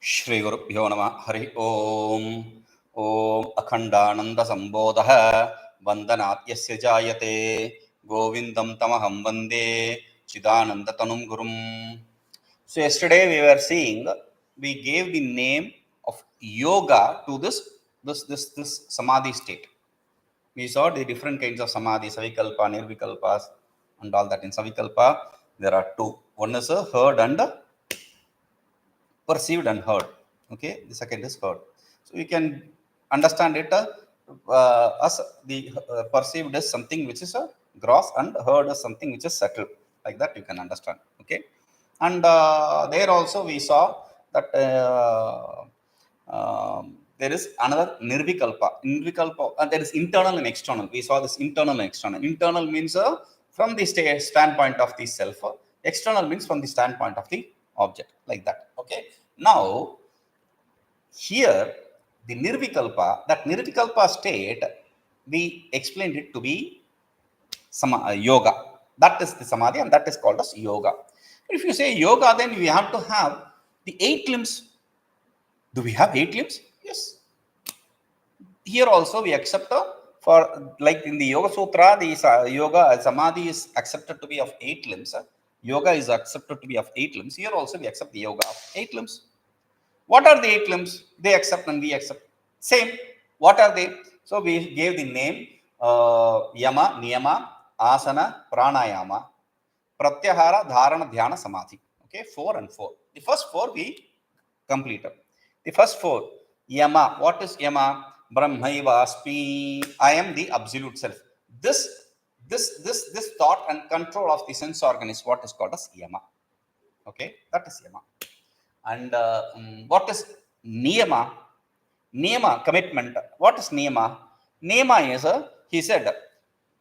Shri Gurubhyo Namah Hari Om. Om Akhandananda Sambodha Vandanat Yasya Jayate Govindam Tamaham Vande Chidananda Tanum Gurum. So yesterday we were seeing, we gave the name of yoga to this samadhi state. We saw the different kinds of samadhi, savikalpa, nirvikalpas, and all that. In savikalpa, there are two. One is heard and perceived and heard. Okay, the second is heard. So we can understand it as the perceived is something which is gross and heard is something which is subtle. Like that you can understand. Okay, and there also we saw that there is another nirvikalpa. There is internal and external. We saw this internal and external. Internal means from the standpoint of the self. External means from the standpoint of the object, like that. Okay. Now, here the nirvikalpa, that nirvikalpa state, we explained it to be yoga. That is the samadhi, and that is called as yoga. If you say yoga, then we have to have the 8 limbs. Do we have 8 limbs? Yes. Here also we accept for, like in the Yoga Sutra, the yoga samadhi is accepted to be of 8 limbs. Yoga is accepted to be of 8 limbs. Here also we accept the yoga of 8 limbs. What are the 8 limbs? They accept and we accept. Same. What are they? So we gave the name yama, niyama, asana, pranayama, pratyāhāraḥ, dhāraṇa, dhyāna, samadhi. Okay, 4 and 4. The first 4 we completed. The first 4. Yama. What is yama? Brahmaivāsmīti. I am the absolute self. This thought and control of the sense organ is what is called as yama. Okay, that is yama. And what is niyama? Niyama, commitment. What is niyama? Niyama is he said,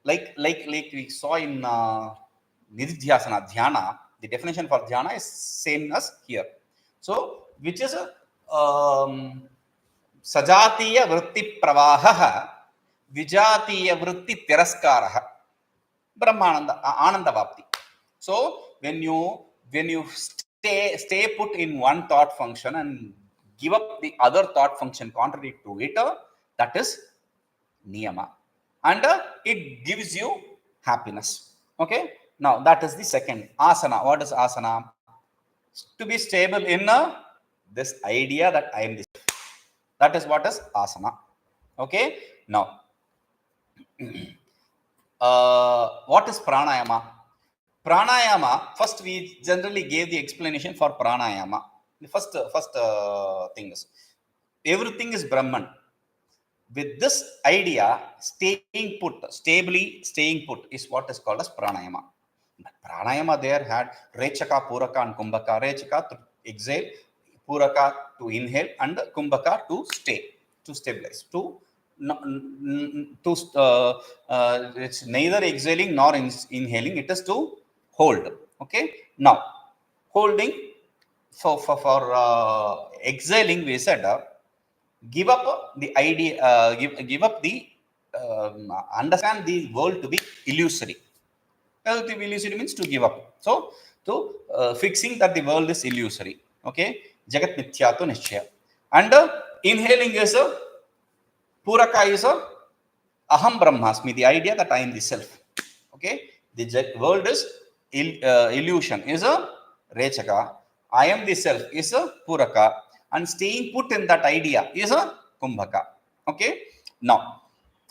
like we saw in nidhyāsanāt, dhyāna. The definition for dhyāna is same as here. So, which is sajatiya vṛtti pravāha, vijatiya vṛtti tiraskārah, brahmaṇandadāyinī. So, when you stay put in one thought function and give up the other thought function contrary to it, that is niyama, and it gives you happiness. Okay. Now that is the second. Asana. What is asana? To be stable in this idea that I am this. That is what is asana. Okay. Now, what is pranayama? Pranayama, first we generally gave the explanation for pranayama. The first thing is, everything is Brahman. With this idea, stably staying put is what is called as pranayama. Pranayama there had rechaka, puraka and kumbhaka. Rechaka to exhale, puraka to inhale, and kumbhaka to stabilize. It's neither exhaling nor inhaling. It is to hold. Okay. Now, holding for exhaling, we said give up the idea. Give up the understand the world to be illusory. Illusory means to give up. So, to fixing that the world is illusory. Okay. Jagat mithyātu nishchaya. And inhaling is puraka is aham brahmasmi, the idea that I am the self. Okay. The world is illusion is a rechaka. I am the self is a puraka. And staying put in that idea is a kumbhaka. Okay. Now,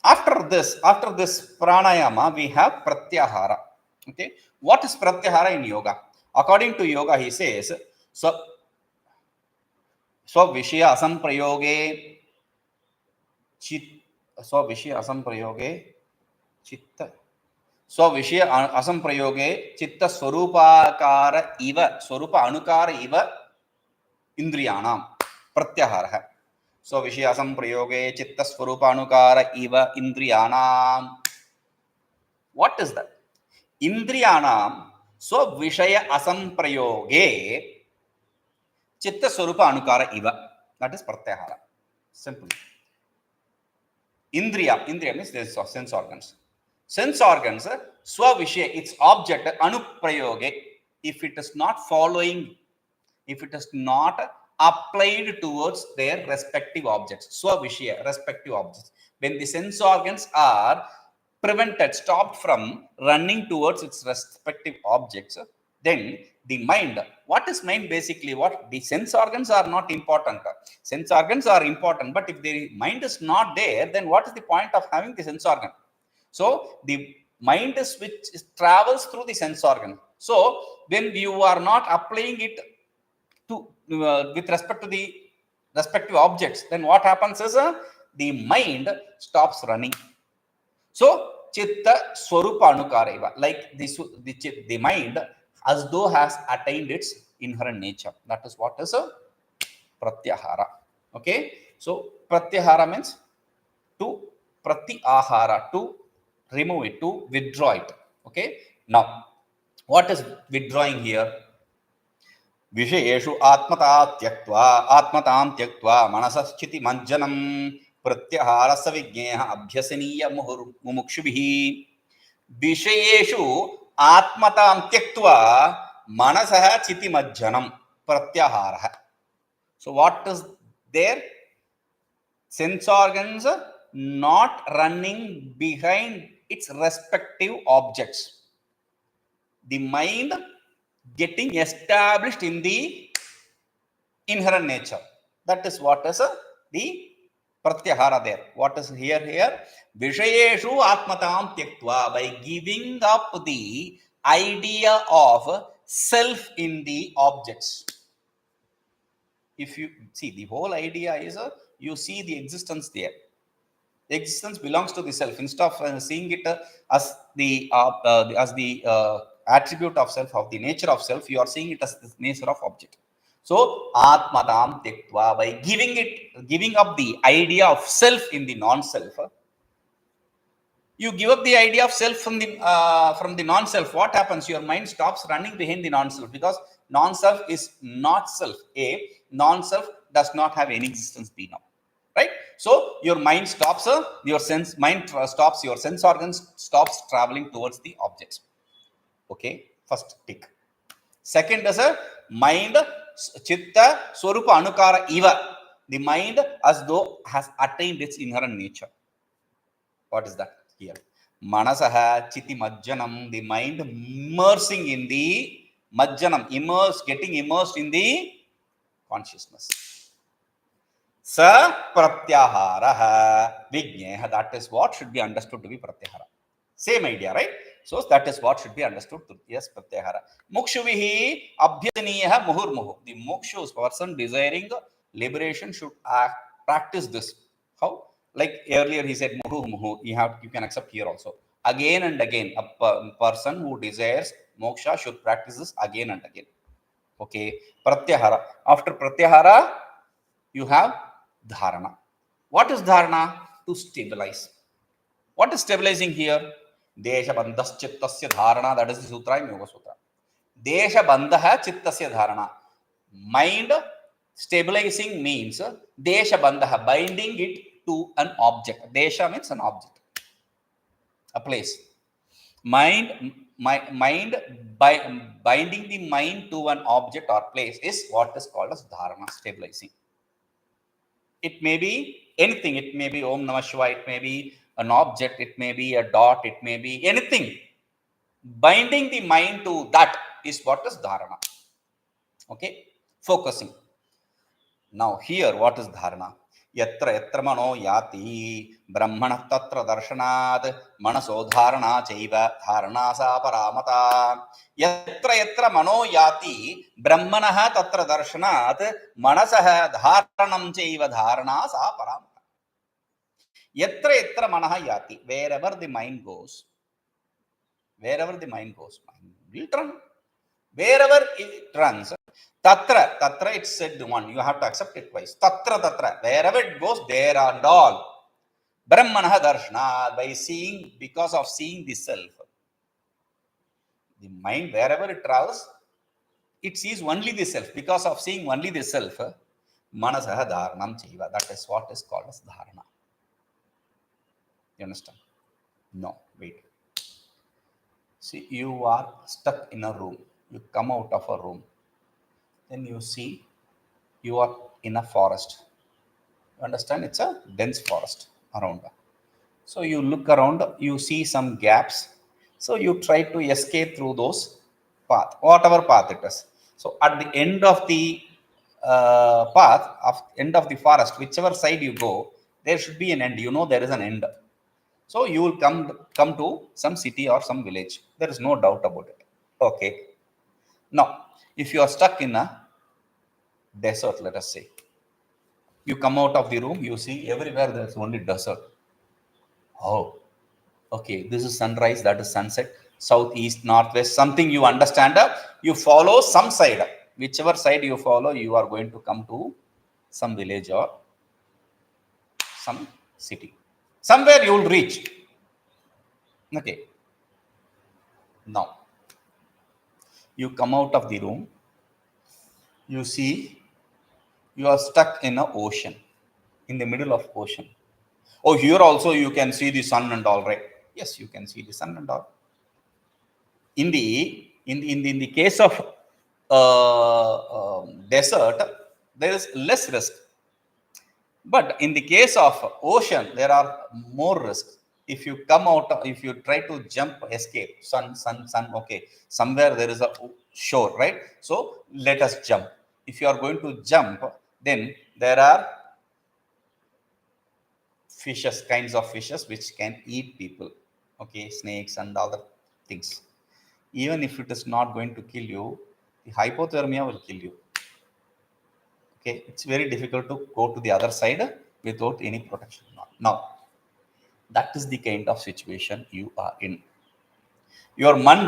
after this pranayama, we have pratyāhāraḥ. Okay. What is pratyāhāraḥ in yoga? According to yoga, he says, vishya asamprayoge chitta swarupākara iva, swarupa anukara iva indriyanam pratyāhāraḥ. So vishya asamprayoge chitta swarupa anukara iva indriyanam. What is that? Indriyanam so vishaya asamprayoge chitta swarupa anukara iva. That is pratyāhāraḥ. Simple. Indriya means there is sense organs. Sense organs, swavishya, its object, anuprayoge, if it is not following, if it is not applied towards their respective objects. Svavishya, respective objects. When the sense organs are prevented, stopped from running towards its respective objects, then the mind, what is mind basically? What the sense organs are not important. Sense organs are important, but if the mind is not there, then what is the point of having the sense organ? So the mind is which travels through the sense organ. So when you are not applying it to with respect to the respective objects, then what happens is the mind stops running. So chitta swarupa anukaraiva, like the mind as though has attained its inherent nature. That is what is a pratyāhāraḥ. Okay, so pratyāhāraḥ means to pratyāhāraḥ, to remove it, to withdraw it. Okay, now what is withdrawing here? vijñeyo'bhyasanīyo tyaktvā manasaściti majjanam pratyāhāraḥ vijñeyo'bhyasanīyo mumukṣubhiḥ vişayeṣvātmatāṃ tyaktvā manasaściti majjanam pratyāhāraḥ. So what is there? Sense organs not running behind its respective objects. The mind getting established in the inherent nature. That is what is the pratyāhāraḥ there. What is here? Viṣayeṣvātmatāṃ tyaktvā, by giving up the idea of self in the objects. If you see, the whole idea is you see the existence there. The existence belongs to the self. Instead of seeing it as the attribute of self, of the nature of self, you are seeing it as the nature of object. So atmatāṃ tyaktvā, by giving up the idea of self in the non-self, you give up the idea of self from the non-self. What happens? Your mind stops running behind the non-self, because non-self is not self. A non-self does not have any existence. B now, right? So your mind stops. Your sense organs stops traveling towards the objects. Okay, first tick. Second is a mind chitta swarupa anukara iva. The mind as though has attained its inherent nature. What is that? Here, manasaściti majjanam, the mind immersing in the majjanam, getting immersed in the consciousness. pratyāhāraḥ vijñeha, that is what should be understood to be pratyāhāraḥ. Same idea, right? So that is what should be understood to yes, pratyāhāraḥ. mumukṣubhiḥ abhyasanīyo muhurmuhu, the mukshu person desiring liberation should practice this. How? Like earlier he said muhu, you can accept here also. Again and again, a person who desires moksha should practice this again and again. Okay, pratyāhāraḥ. After pratyāhāraḥ, you have dhāraṇā. What is dhāraṇā? To stabilize. What is stabilizing here? Deshabandhas chittasya dhāraṇā. That is the sutra in Yoga Sutra. Deshabandha chittasya dhāraṇā. Mind stabilizing means deshabandha, binding it to an object. Desha means an object, a place. Binding the mind to an object or place is what is called as dhāraṇā, stabilizing. It may be anything. It may be Om Namah Shivaya. It may be an object. It may be a dot. It may be anything. Binding the mind to that is what is dhāraṇā. Okay, focusing. Now here, what is dhāraṇā? Yatra mano yāti brahmaṇastatra darśanāt manaso caiva dhāraṇā parā. Yatra mano yāti brahmaṇah tatra darśanāt manasah dhāraṇaṃ caiva dhāraṇā parā. Yatra manah yāti, wherever the mind goes, mind will run. Wherever it runs, tatra it's said one, you have to accept it twice. Tatra, wherever it goes, there and all. Brahmanah darśanāt, by seeing, because of seeing the self. The mind, wherever it travels, it sees only the self. Because of seeing only the self, manasah dhāraṇaṃ caiva, that is what is called as dhāraṇā. You understand? No, wait. See, you are stuck in a room. You come out of a room. Then you see You are in a forest. You understand? It's a dense forest around. So you look around, you see some gaps. So you try to escape through those path, whatever path it is. So at the end of the path, of end of the forest, whichever side you go, there should be an end. You know there is an end. So you will come to some city or some village. There is no doubt about it. Okay. Now, if you are stuck in a desert, let us say, you come out of the room, you see everywhere there is only desert. Oh, okay, this is sunrise, that is sunset, south, east, northwest, something you understand. You follow some side. Whichever side you follow, you are going to come to some village or some city. Somewhere you will reach. Okay. Now, you come out of the room, you see you are stuck in an ocean, in the middle of ocean. Oh, here also you can see the sun and all, right? Yes, you can see the sun and all. In the case of desert, there is less risk. But in the case of ocean, there are more risks. If you come out, if you try to jump, escape, sun, okay, somewhere there is a shore, right? So let us jump. If you are going to jump, then there are fishes, kinds of fishes which can eat people. Okay, snakes and other things. Even if it is not going to kill you, the hypothermia will kill you. Okay, it's very difficult to go to the other side without any protection. Now, that is the kind of situation you are in. Your mind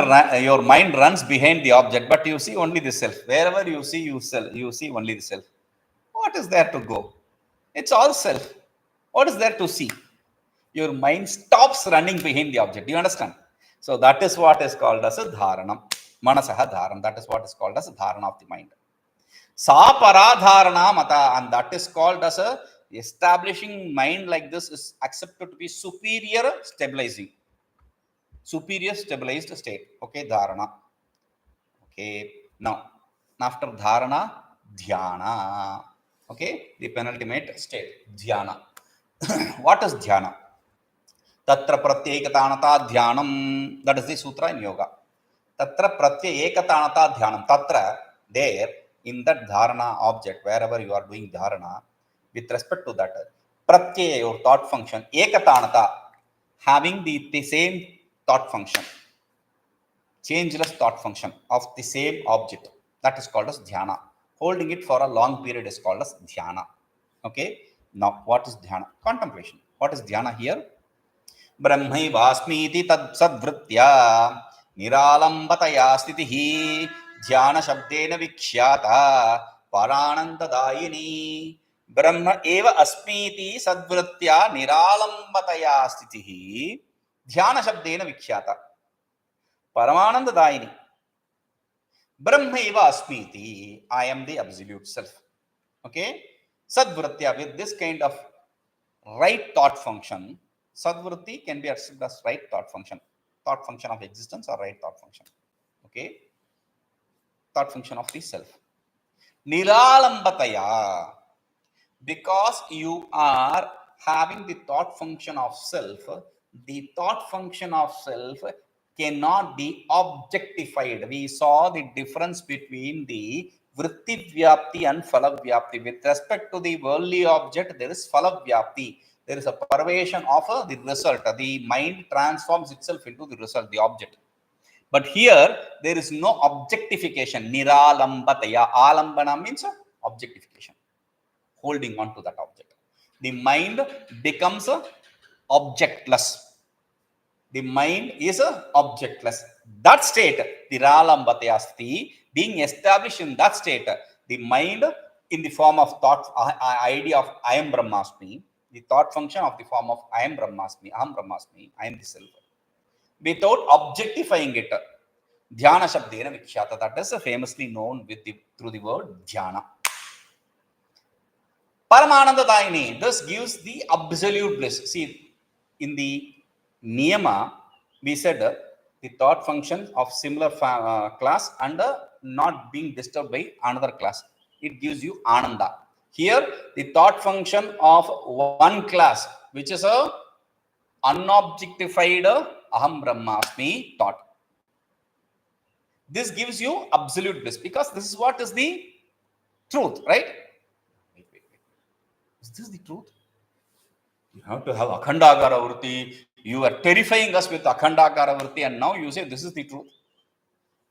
runs behind the object, but you see only the self. Wherever you see you see only the self. What is there to go? It's all self. What is there to see? Your mind stops running behind the object. Do you understand? So that is what is called as a dhāraṇaṃ. Manasaha dhāraṇaṃ. That is what is called as a dhāraṇa of the mind. Sa parā dhāraṇā matā, and that is called as a establishing mind like this is accepted to be superior stabilizing. Superior stabilized state. Okay, dhāraṇa. Okay. Now, after dhāraṇa, dhyāna. Okay, the penultimate state, dhyāna. What is dhyāna? Tatra pratyāhāraḥ dhānaṃ. That is the sutra in yoga. Tatra pratyāhāraḥ dhānaṃ. Tatra, there, in that dharana object, wherever you are doing dharana, with respect to that, pratyaya, your thought function, ekatānata, having the same thought function, changeless thought function of the same object, that is called as dhyana. Holding it for a long period is called as dhyana. Okay. Now, what is dhyana? Contemplation. What is dhyana here? brahmaivāsmīti sadvṛttyā nirālambatayā sthitiḥ dhyānaśabdena vikhyātā paramānandadāyinī brahma eva asmīti sadvṛttyā nirālambatayā sthitiḥ dhyānaśabdena vikhyātā paramānandadāyinī. brahmaivāsmīti, I am the absolute self. Okay. Sadvṛttyā, with this kind of right thought function, sadvṛtti can be accepted as right thought function of existence or right thought function. Okay, thought function of the self. Nirālambatayā, because you are having the thought function of self, the thought function of self cannot be objectified. We saw the difference between the vṛttivyāpti and phala-vyāpti. With respect to the worldly object, there is phala-vyāpti. There is a pervasion of the result. The mind transforms itself into the result, the object. But here, there is no objectification. Nirālambatayā. Alambana means objectification. Holding on to that object. The mind becomes objectless. The mind is objectless. That state, nirālambatayā, being established in that state, the mind in the form of thought, idea of I am Brahmasmi, the thought function of the form of I am Brahmasmi, Aham Brahmasmi, I am the self, without objectifying it, dhyānaśabdena vikhyātā. That is famously known through the word dhyāna. Paramānandadāyinī, this gives the absolute bliss. See, in the niyama, we said the thought function of similar class and not being disturbed by another class. it gives you ananda. Here, the thought function of one class, which is a unobjectified aham brahmasmi thought. This gives you absolute bliss, because this is what is the truth, right? Wait. Is this the truth? You have to have akhandakara vritti. You are terrifying us with akhandakara vritti, and now you say this is the truth.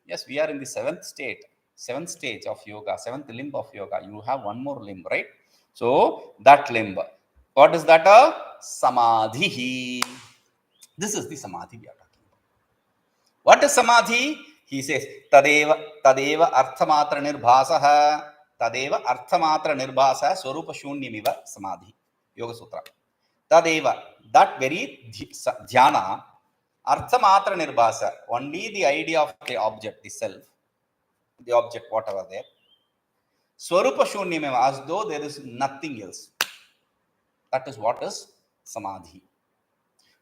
Yes, we are in the seventh stage of yoga, seventh limb of yoga. You have one more limb, right? So that limb, what is that? Samadhi. This is the samadhi we are talking about. What is samadhi? He says, tadeva arthamatra nirbhasaha, tadeva arthamatra nirbhasaha swarupa shunyamiva samadhi. Yoga Sutra. Tadeva, that very dhyana, arthamatra nirbhasa, only the idea of the object, the self, the object, whatever there. Swarupa shunyamiva, as though there is nothing else. That is what is samadhi.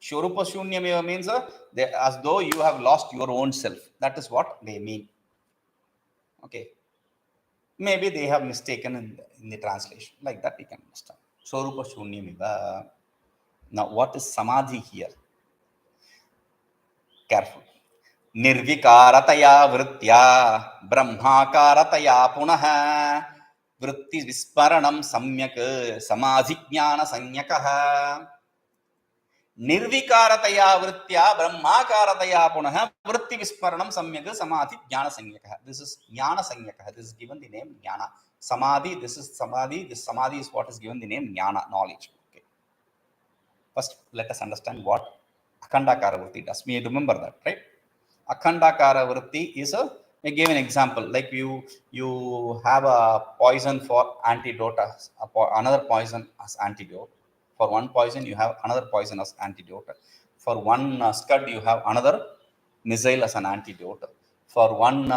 Swarupa shunyamiva means as though you have lost your own self. That is what they mean. Okay. Maybe they have mistaken in the translation. Like that we can understand. Swarupa shunyamiva. Now, what is samadhi here? Careful. Nirvikāratayā vṛttyā, brahmākāratayā punaḥ, vṛttivismaraṇaṃ samyaksamādhirdhyānasaṃjñakaḥ. Nirvikāratayā vṛttyā, brahmākāratayā punaḥ, vṛttivismaraṇaṃ samyaksamādhirdhyānasaṃjñakaḥ. This is dhyānasaṃjñakaḥ. This is given the name jnana. Samadhi, this is samadhi. This samadhi is what is given the name jnana, knowledge. First, let us understand what akhandakara vritti does. We remember that, right? Akhandakara vritti is I gave an example. Like you have a poison for antidote, another poison as antidote. For one poison, you have another poison as antidote. For one scud, you have another missile as an antidote. For one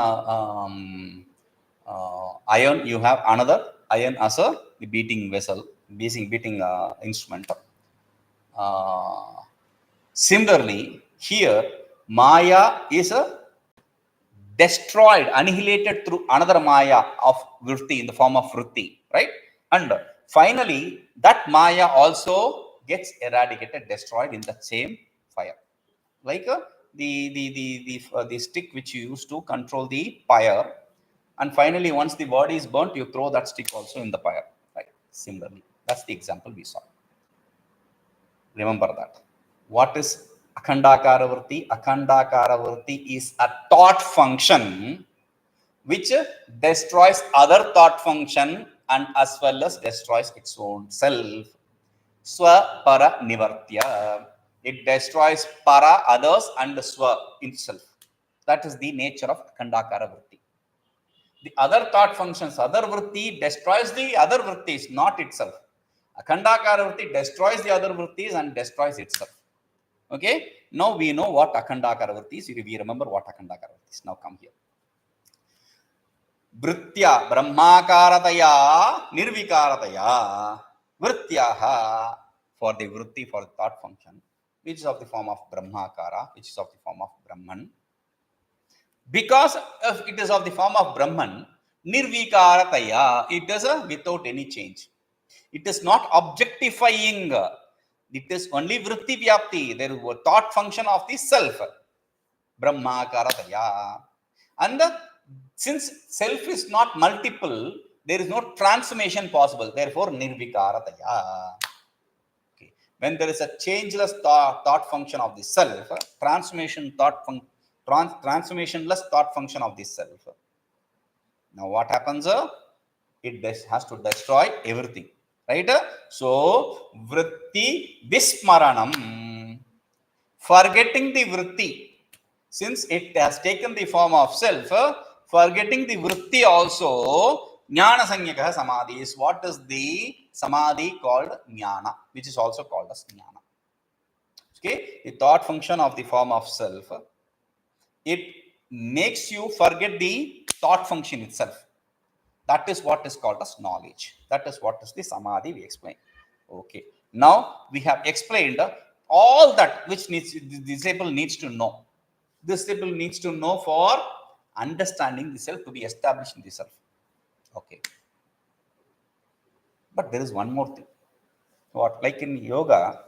iron, you have another iron as a beating vessel, beating instrument. Similarly, here Maya is destroyed, annihilated through another Maya of vṛtti in the form of vṛtti, right? And finally, that Maya also gets eradicated, destroyed in the same fire, like the stick which you use to control the fire. And finally, once the body is burnt, you throw that stick also in the fire, right? Similarly, that's the example we saw. Remember that. What is akhandakara vritti? Akhandakara vritti is a thought function which destroys other thought function and as well as destroys its own self. Swa para nivartya. It destroys para, others, and swa, itself. That is the nature of akhandakara vritti. The other thought functions, other vritti destroys the other vrittis, not itself. Akhandakara vritti destroys the other vrittis and destroys itself. Okay. Now we know what akhandakara vritti is. We remember what akhandakara vritti is. Now come here. Vṛttyā, brahmakāratayā, nirvikāratayā, vṛttyāhā, for the vritti, for the thought function, which is of the form of brahmakara, which is of the form of Brahman. Because if it is of the form of Brahman, nirvikāratayā, it is without any change. It is not objectifying. It is only vritti vyapti. There is a thought function of the self. Brahmakāratayā. And since self is not multiple, there is no transformation possible. Therefore, nirvikāratayā. Okay. When there is a changeless thought function of the self, transformationless thought function of the self. Now, what happens? It has to destroy everything. Right? So, vṛttivismaraṇaṃ, forgetting the vritti, since it has taken the form of self, forgetting the vritti also, jnānasaṃjñakaḥ samadhi is what is the samadhi called jnana, which is also called as jnana. Okay, the thought function of the form of self, it makes you forget the thought function itself. That is what is called as knowledge. That is what is the samadhi we explained. Okay. Now we have explained all that which the disciple needs to know. The disciple needs to know for understanding the self, to be established in the self. Okay. But there is one more thing. What? Like in yoga,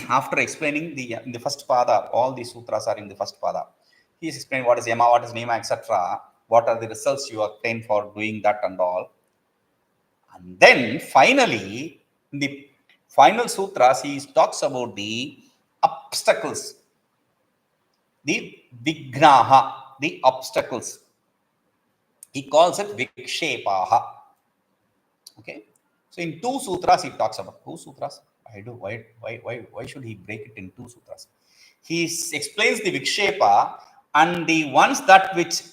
after explaining in the first pada, all the sutras are in the first pada. He is explaining what is yama, what is niyama, etc. What are the results you obtain for doing that and all. And then finally, in the final sutras, he talks about the obstacles, the vignaha, the obstacles. He calls it vikshepaha. Okay. So in two sutras, he talks about two sutras. Why should he break it in two sutras? He explains the vikshepa and the ones that which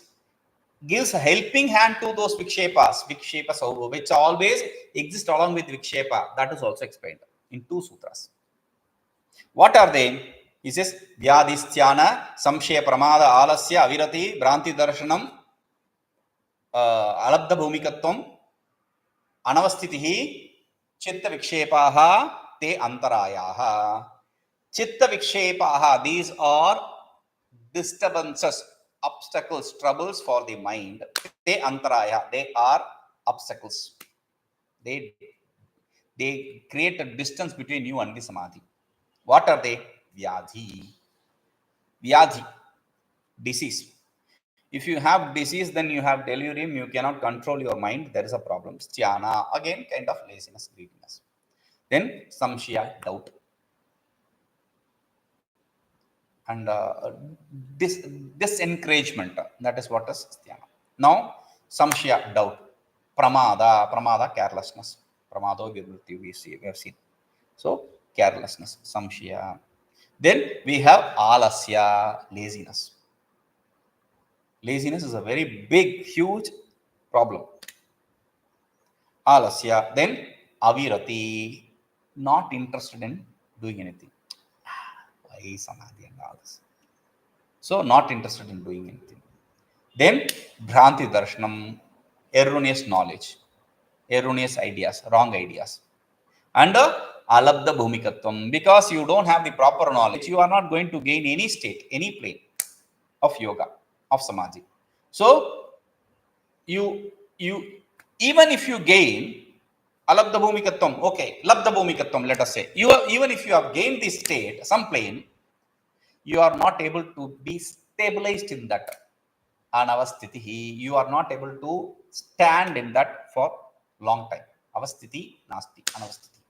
gives a helping hand to those vikshepas, which always exist along with vikshepa. That is also explained in two sutras. What are they? He says, vyādhisthāna, samshaya pramāda ālasya avirati, bhranti darśanām, alabdha bhumikattvam, anavastitihi, chitta vikshepaha, te antarayaha. Chitta vikshepaha, these are disturbances, obstacles, troubles for the mind. Te antaraya, they are obstacles. They create a distance between you and the samadhi. What are they? Vyadhi, disease. If you have disease, then you have delirium, you cannot control your mind, there is a problem. Sthiyana, again, kind of laziness, greediness. Then samshaya, doubt. And this encouragement, that is what is sthiyana. Now, samshaya, doubt. Pramāda, carelessness. Pramādo vṛttyā, we have seen. So, carelessness, samshaya. Then we have ālasya, laziness. Laziness is a very big, huge problem. Alasya. Then avirati, not interested in doing anything. Why samadhi and all this? So not interested in doing anything. Then bhranti darshanam, erroneous knowledge, erroneous ideas, wrong ideas. And alabdha bhumikattvam, because you don't have the proper knowledge, you are not going to gain any state, any plane of yoga, of samadhi. So you even if you gain alabdha bhumikattvam, okay, labdha bhumikattvam, let us say, even if you have gained this state, some plane, you are not able to be stabilized in that anavastitihi. You are not able to stand in that for long time. Avastiti nasti, anavastiti.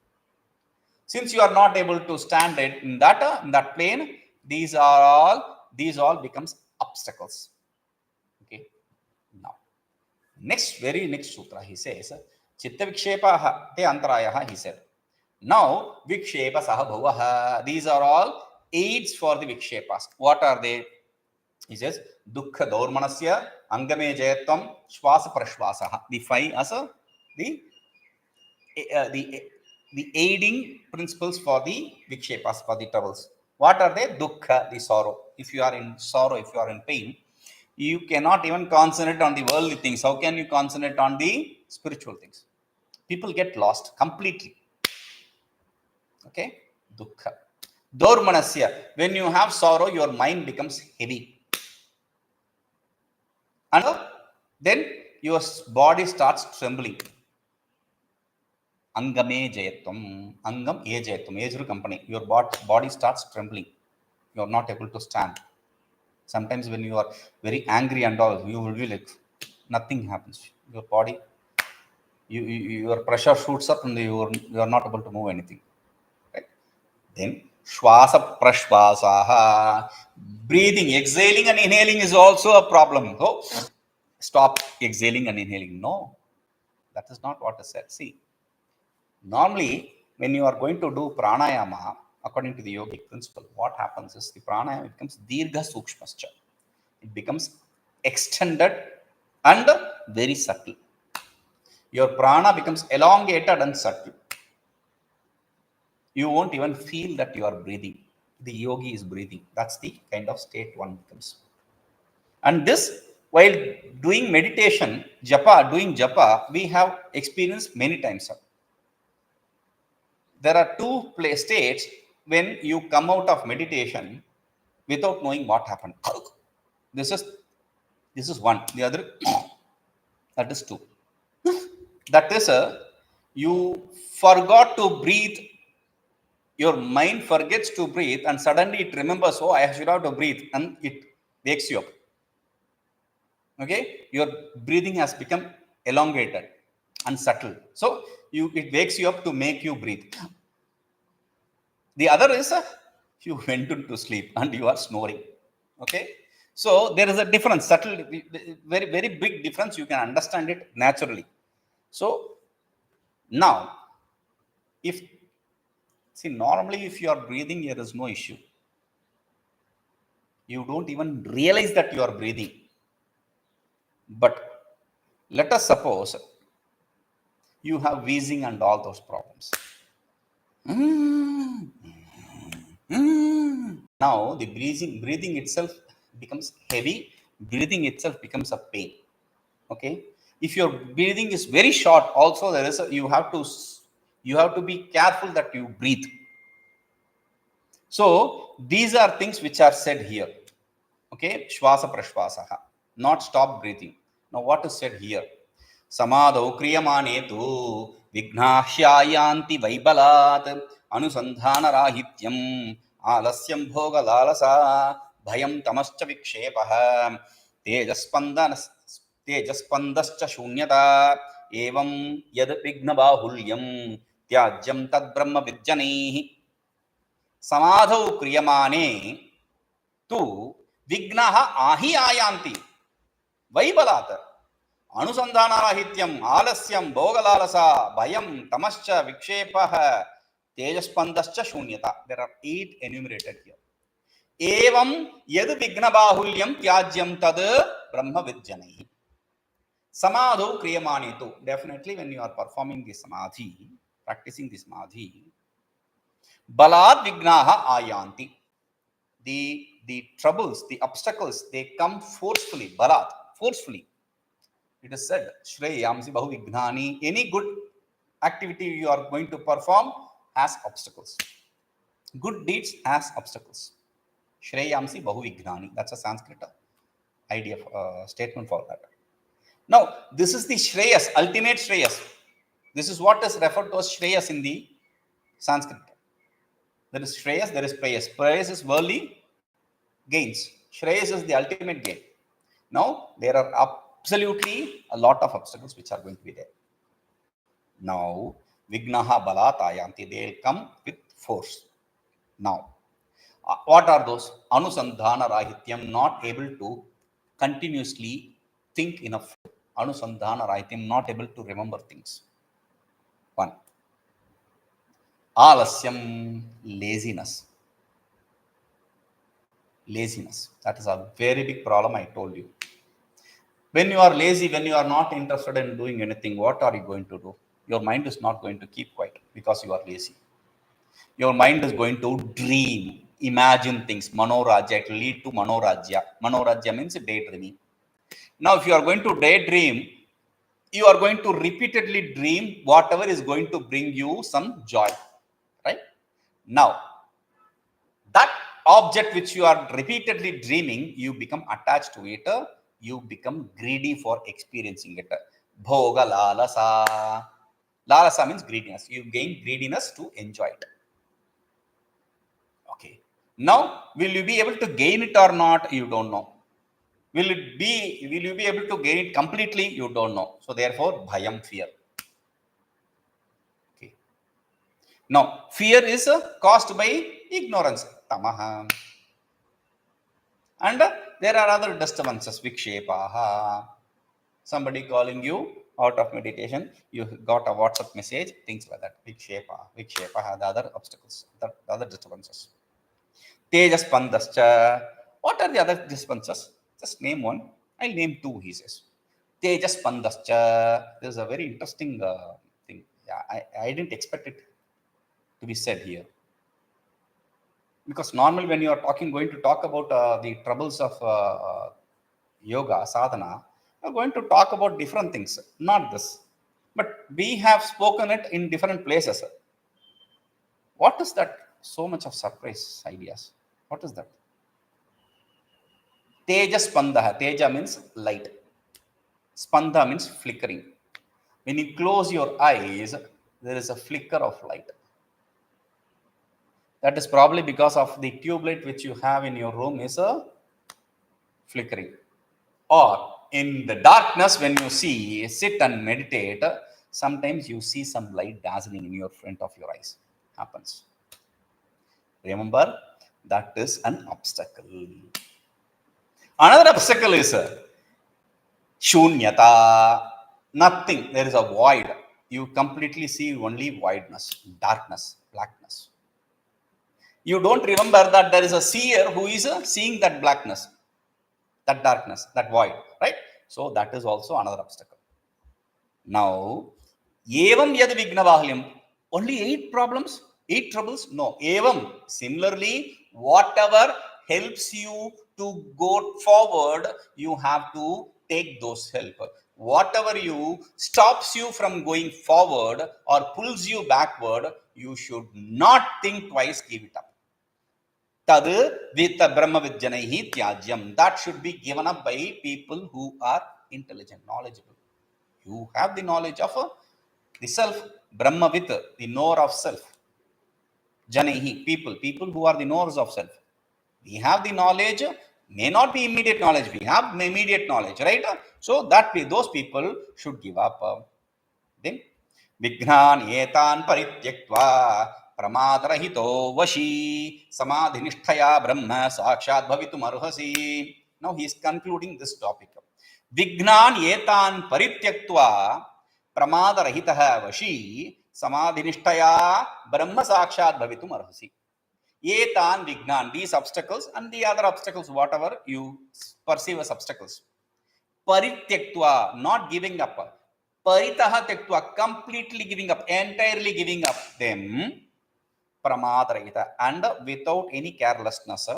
Since you are not able to stand it in that plane, these all becomes obstacles. Okay. Now, very next sutra, he says, chitta vikshepaha te antarayaha, he said. Now, vikshepa saha bhuvaha, these are all aids for the vikshepas. What are they? He says, dukkha daurmanasya, angame jayatvam, shvasa prashvasaha. The five as the aiding principles for the vikshepas, for the troubles. What are they? Dukkha, the sorrow. If you are in sorrow, if you are in pain, you cannot even concentrate on the worldly things. How can you concentrate on the spiritual things? People get lost completely. Okay? Dukkha. Daurmanasya. When you have sorrow, your mind becomes heavy. And then your body starts trembling. Angame jayatvam. Angam e jayatvam. Ejru company. Your body starts trembling. You are not able to stand. Sometimes when you are very angry and all, you will be like, nothing happens. Your body, your pressure shoots up and you are not able to move anything. Right? Then, shvasa prashvasaha. Breathing, exhaling and inhaling is also a problem. So, stop exhaling and inhaling. No, that is not what is said. See, normally, when you are going to do pranayama, according to the yogic principle, what happens is the pranayama becomes dirgha sukshmascha. It becomes extended and very subtle. Your prana becomes elongated and subtle. You won't even feel that you are breathing. The yogi is breathing. That's the kind of state one becomes. And this, while doing meditation, doing japa, we have experienced many times. There are two states when you come out of meditation without knowing what happened. This is one. The other, that is two. That is You forgot to breathe. Your mind forgets to breathe, and suddenly it remembers, oh, I should have to breathe, and it wakes you up. Okay, your breathing has become elongated and subtle. So it wakes you up to make you breathe. The other is you went into sleep and you are snoring. Okay, so there is a difference, subtle, very, very big difference. You can understand it naturally. So now, normally if you are breathing, there is no issue. You don't even realize that you are breathing. But let us suppose you have wheezing and all those problems. Now the breathing itself becomes heavy. Breathing itself becomes a pain. Okay. If your breathing is very short, also there is you have to be careful that you breathe. So these are things which are said here. Okay, shvasa prashvasaha, not stop breathing. Now what is said here? Samādhau kriyamane tu vighnaḥyayanti vaibalat anusandhanarahityam alasyam bhoga lalasa bhayam tamascha vikshepah tejaspandascha shunyata evam yad vignabahulyam tyajyam tad brahma vijñanīh. Samādhau kriyamane tu vignaha ahi ayanti vaibalat anusandhanarahityam alasyam bhogalalasa bhayam tamascha vikshepah tejaspandascha shunyata. There are 8 enumerated here. Evam yad vignabahulyam tyajyam tad brahma vijñanīh. Samādhau kriyamane tu. Definitely when you are performing this samadhi, practicing this samadhi, balat vignaha ayanti. The troubles, the obstacles, they come forcefully, balat, forcefully. It is said, shreyamsi bahu vignani. Any good activity you are going to perform has obstacles. Good deeds has obstacles. Shreyamsi bahu vignani. That's a Sanskrit idea, statement for that. Now, this is the shreyas, ultimate shreyas. This is what is referred to as shreyas in the Sanskrit. There is shreyas, there is prayas. Prayas is worldly gains. Shreyas is the ultimate gain. Now, there are absolutely a lot of obstacles which are going to be there. Now, vignaha balat ayanti, they will come with force. Now, what are those? Anusandhanarahityam, not able to continuously think enough. Anusandhanarahityam, not able to remember things. 1. Alasyam, laziness. Laziness. That is a very big problem, I told you. When you are lazy, when you are not interested in doing anything, what are you going to do? Your mind is not going to keep quiet because you are lazy. Your mind is going to dream, imagine things. Manorajya, it will lead to manorajya. Manorajya means daydreaming. Now, if you are going to daydream, you are going to repeatedly dream whatever is going to bring you some joy. Right? Now, that object which you are repeatedly dreaming, you become attached to it. You become greedy for experiencing it. Bhoga lalasa. Lalasa means greediness. You gain greediness to enjoy it. Okay. Now, will you be able to gain it or not? You don't know. Will you be able to gain it completely? You don't know. So therefore, bhayam, fear. Okay. Now, fear is caused by ignorance. Tamaha. And there are other disturbances. Vikshepaha. Somebody calling you out of meditation, you got a WhatsApp message, things like that. Vikshepaha, the other obstacles, the other disturbances. Tejaspandascha. What are the other disturbances? Just name one. I'll name 2, he says. Tejaspandascha. This is a very interesting thing. Yeah, I didn't expect it to be said here. Because normally when you are going to talk about the troubles of yoga, sadhana, we're going to talk about different things, not this. But we have spoken it in different places. What is that? So much of surprise ideas. What is that? Teja spandaha. Teja means light. Spanda means flickering. When you close your eyes, there is a flicker of light. That is probably because of the tube light which you have in your room is a flickering. Or in the darkness, when you sit and meditate, sometimes you see some light dazzling in your front of your eyes. Happens. Remember, that is an obstacle. Another obstacle is shunyata. Nothing. There is a void. You completely see only voidness, darkness, blackness. You don't remember that there is a seer who is seeing that blackness, that darkness, that void, right? So that is also another obstacle. Now, evam yad vignavahalyam, only 8 problems, 8 troubles? No, evam. Similarly, whatever helps you to go forward, you have to take those help. Whatever stops you from going forward or pulls you backward, you should not think twice, give it up. Tad vita brahmavidyanaihi tyajyam. That should be given up by people who are intelligent, knowledgeable. You have the knowledge of the self, brahmavid, the knower of self. Janaihi, people who are the knowers of self. We have the knowledge, may not be immediate knowledge. We have immediate knowledge, right? So that those people should give up. Then vighnan etan parityaktva pramadrahito vashi samadhinishthaya brahma sakshat bhavitum arhasi. Now he is concluding this topic. Vighnan etan parityaktva pramadrahitah vashi samadhinishthaya brahma sakshat bhavitum arhasi. Etan vignan, these obstacles and the other obstacles, whatever you perceive as obstacles. Parityaktva, not giving up. Paritaha tyaktva, completely giving up, entirely giving up them. Pramadarahita, and without any carelessness.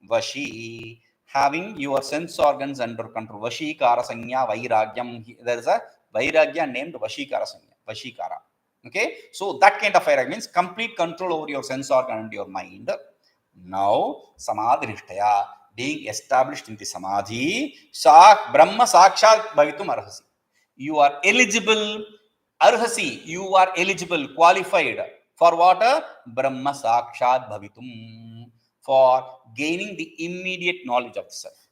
Vashi, having your sense organs under control. Vashikarasanya vairagyam. There is a vairagya named Vashikarasanya, Vashikara. Okay, so that kind of vairagya means complete control over your sense organ and your mind. Now, samadhrishtaya, being established in the samadhi, brahma sakshat bhavitum arhasi. You are eligible, arhasi, you are eligible, qualified for what? Brahma sakshat bhavitum, for gaining the immediate knowledge of the self.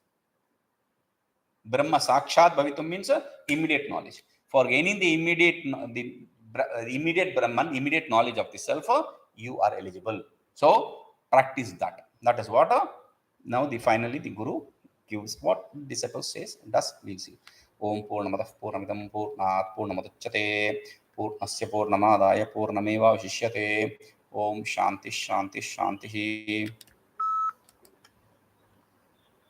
Brahma sakshat bhavitum means immediate knowledge. For gaining the immediate Brahman, immediate knowledge of the self, you are eligible. So practice that. That is what now finally the Guru gives what disciple says, thus we'll see. Om Purnamadah Purnamidam Purnat Purnamadachyate Purnasya Purnamadaya Purnameva Vishyate. Om Shanti Shanti Shanti.